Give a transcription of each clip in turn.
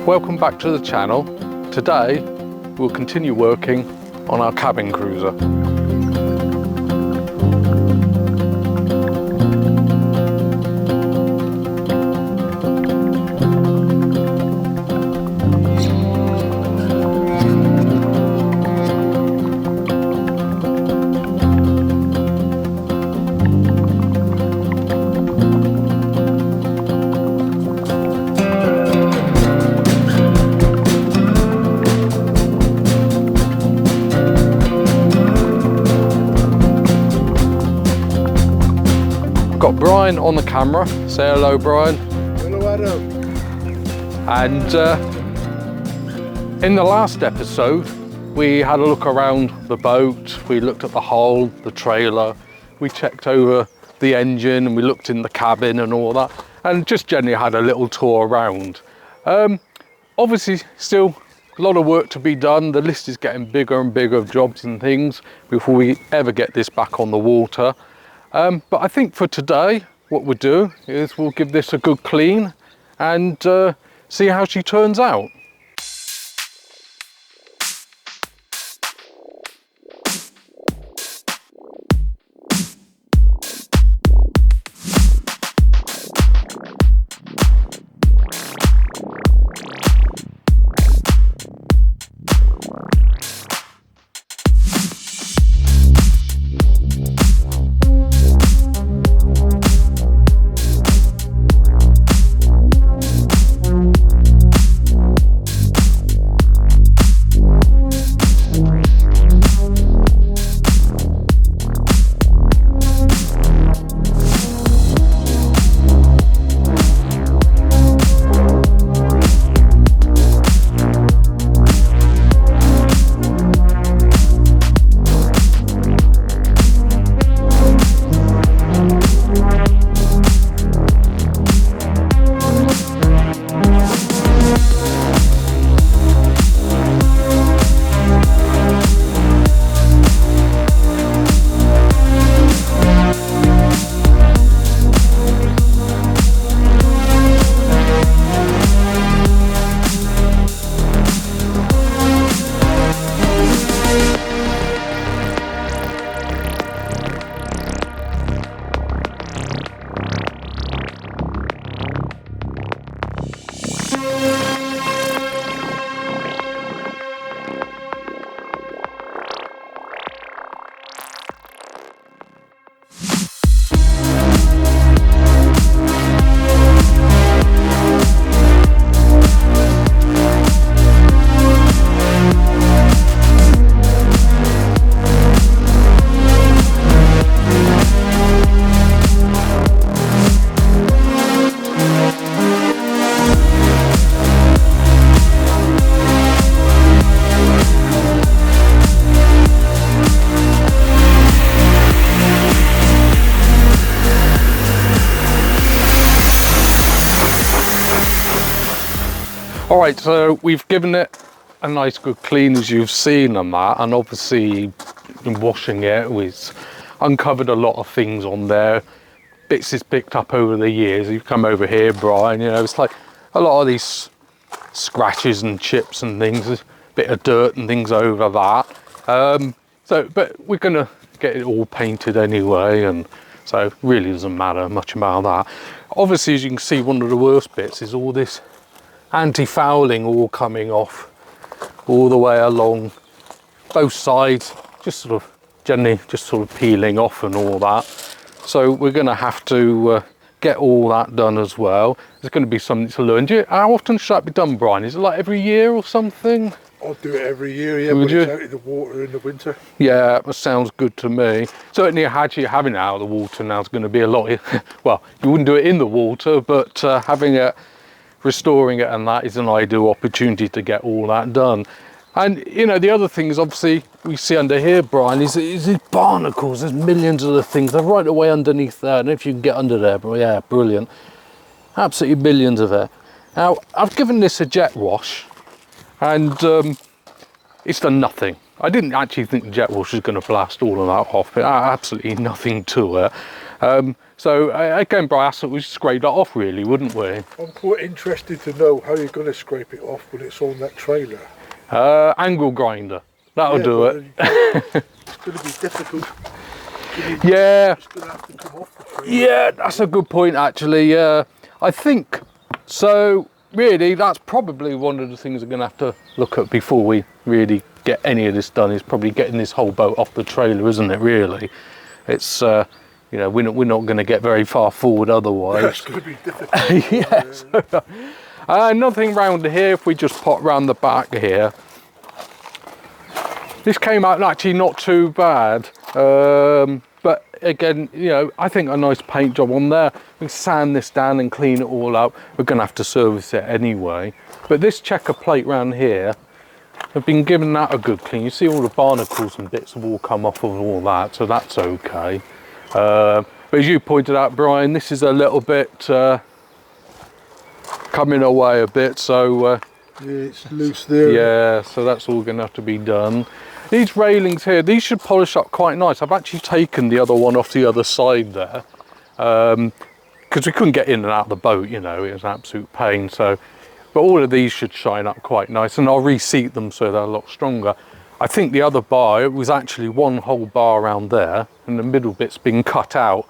Welcome back to the channel. Today we'll continue working on our cabin cruiser. Got Brian on the camera. Say hello, Brian. Hello, Adam. And in the last episode, we had a look around the boat. We looked at the hull, the trailer. We checked over the engine and we looked in the cabin and all that. And just generally had a little tour around. Obviously, still a lot of work to be done. The list is getting bigger and bigger of jobs and things before we ever get this back on the water. But I think for today, what we'll do is we'll give this a good clean and see how she turns out. All right, so we've given it a nice good clean, as you've seen on that, and obviously in washing it, we've uncovered a lot of things on there. Bits is picked up over the years. You've come over here, Brian, you know, it's like a lot of these scratches and chips and things, a bit of dirt and things over that. But we're gonna get it all painted anyway, and so it really doesn't matter much about that. Obviously, as you can see, one of the worst bits is all this anti-fouling all coming off all the way along both sides, just sort of generally just sort of peeling off and all that. So we're going to have to get all that done as well. There's going to be something to learn. How often should that be done, Brian? Is it like every year or something? I'll do it every year, yeah, Would when you? it's out in the water in the winter. Yeah, that sounds good to me. Certainly actually having it out of the water now is going to be a lot, well, you wouldn't do it in the water, but having it, restoring it and that is an ideal opportunity to get all that done. And you know, the other thing is obviously we see under here, Brian, is these barnacles. There's millions of the things. They're right away underneath there, and if you can get under there, but yeah, brilliant. Absolutely millions of it. Now, I've given this a jet wash, and it's done nothing. I didn't actually think the jet wash was going to blast all of that off, but absolutely nothing to it. So again, Brian, I thought we should scrape that off really, wouldn't we? I'm quite interested to know how you're going to scrape it off when it's on that trailer. Angle grinder, that'll do it. It's going to be difficult. Yeah. It's going to have to come off the trailer. Yeah, that's a good point actually. I think so. Really, that's probably one of the things we're going to have to look at before we really get any of this done. Is probably getting this whole boat off the trailer, isn't it? Really, it's you know, we're not going to get very far forward otherwise. It's going to be difficult. Yes. Another thing round here, if we just pop round the back here, this came out actually not too bad. But again, you know, I think a nice paint job on there. We can sand this down and clean it all up. We're going to have to service it anyway. But this checker plate round here, I've been giving that a good clean. You see all the barnacles and bits have all come off of all that, so that's okay. But as you pointed out, Brian, this is a little bit coming away a bit, so Yeah, it's loose there. yeah, so that's all going to have to be done. These railings here, these should polish up quite nice. I've actually taken the other one off the other side there because we couldn't get in and out of the boat, you know, it was an absolute pain. So, but all of these should shine up quite nice, and I'll reseat them so they're a lot stronger. I think the other bar, it was actually one whole bar around there, and the middle bit's been cut out.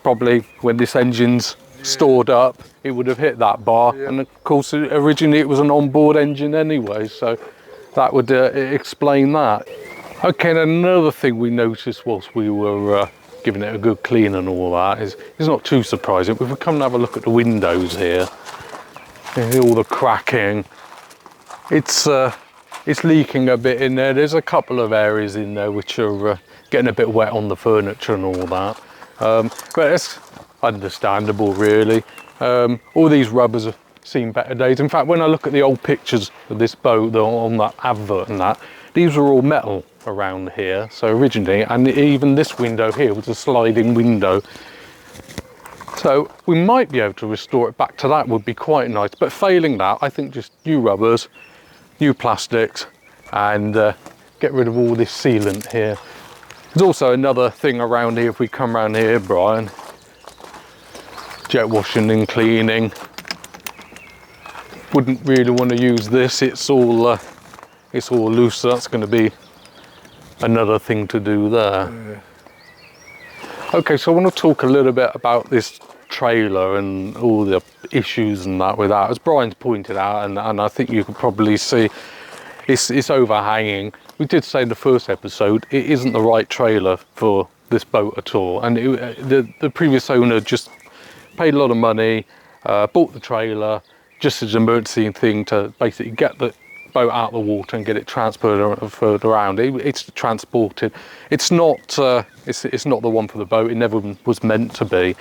Probably when this engine's stored up, it would have hit that bar, and of course originally it was an onboard engine anyway, so that would explain that. Okay, and another thing we noticed whilst we were giving it a good clean and all that is, it's not too surprising. If we come and have a look at the windows here, all the cracking, it's leaking a bit in there. There's a couple of areas in there which are getting a bit wet on the furniture and all that, but it's understandable really. All these rubbers have seen better days. In fact, when I look at the old pictures of this boat on that advert and that, these were all metal around here. So originally, and even this window here was a sliding window. So we might be able to restore it back to that, would be quite nice. But failing that, I think just new rubbers, new plastics, and get rid of all this sealant here. There's also another thing around here, if we come around here, Brian, jet washing and cleaning. Wouldn't really want to use this, it's all loose, so that's going to be another thing to do there. Okay, so I want to talk a little bit about this trailer and all the issues and that with that. As Brian's pointed out, and I think you could probably see, it's overhanging. We did say in the first episode, it isn't the right trailer for this boat at all, and the previous owner just paid a lot of money, bought the trailer just as an emergency thing to basically get the boat out of the water and get it transferred around. It's transported. It's not it's not the one for the boat. It never was meant to be.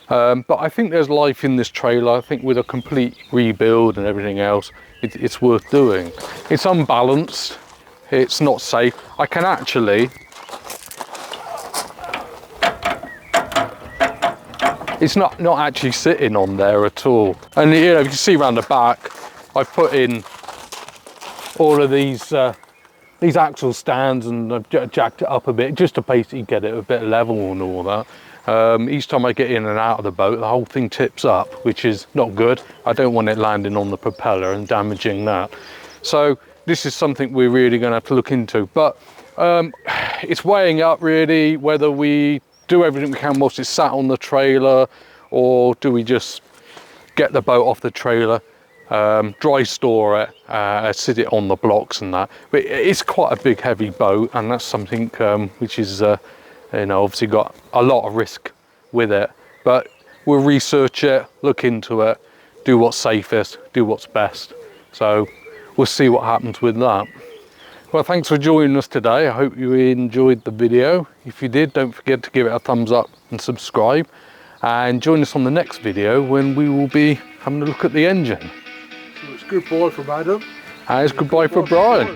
But I think there's life in this trailer. I think with a complete rebuild and everything else, it's worth doing. It's unbalanced. It's not safe. I can actually, it's not actually sitting on there at all. And you know, you can see around the back, I've put in all of these axle stands, and I've jacked it up a bit just to basically get it a bit level and all that. Each time I get in and out of the boat, the whole thing tips up, which is not good. I don't want it landing on the propeller and damaging that. So this is something we're really going to have to look into. But it's weighing up really whether we do everything we can whilst it's sat on the trailer, or do we just get the boat off the trailer, dry store it, sit it on the blocks and that. But it's quite a big heavy boat, and that's something which is you know, obviously got a lot of risk with it. But we'll research it, look into it, do what's safest, do what's best. So we'll see what happens with that. Well, thanks for joining us today. I hope you enjoyed the video. If you did, don't forget to give it a thumbs up and subscribe, and join us on the next video when we will be having a look at the engine. So it's goodbye from Adam. And it's goodbye for Brian.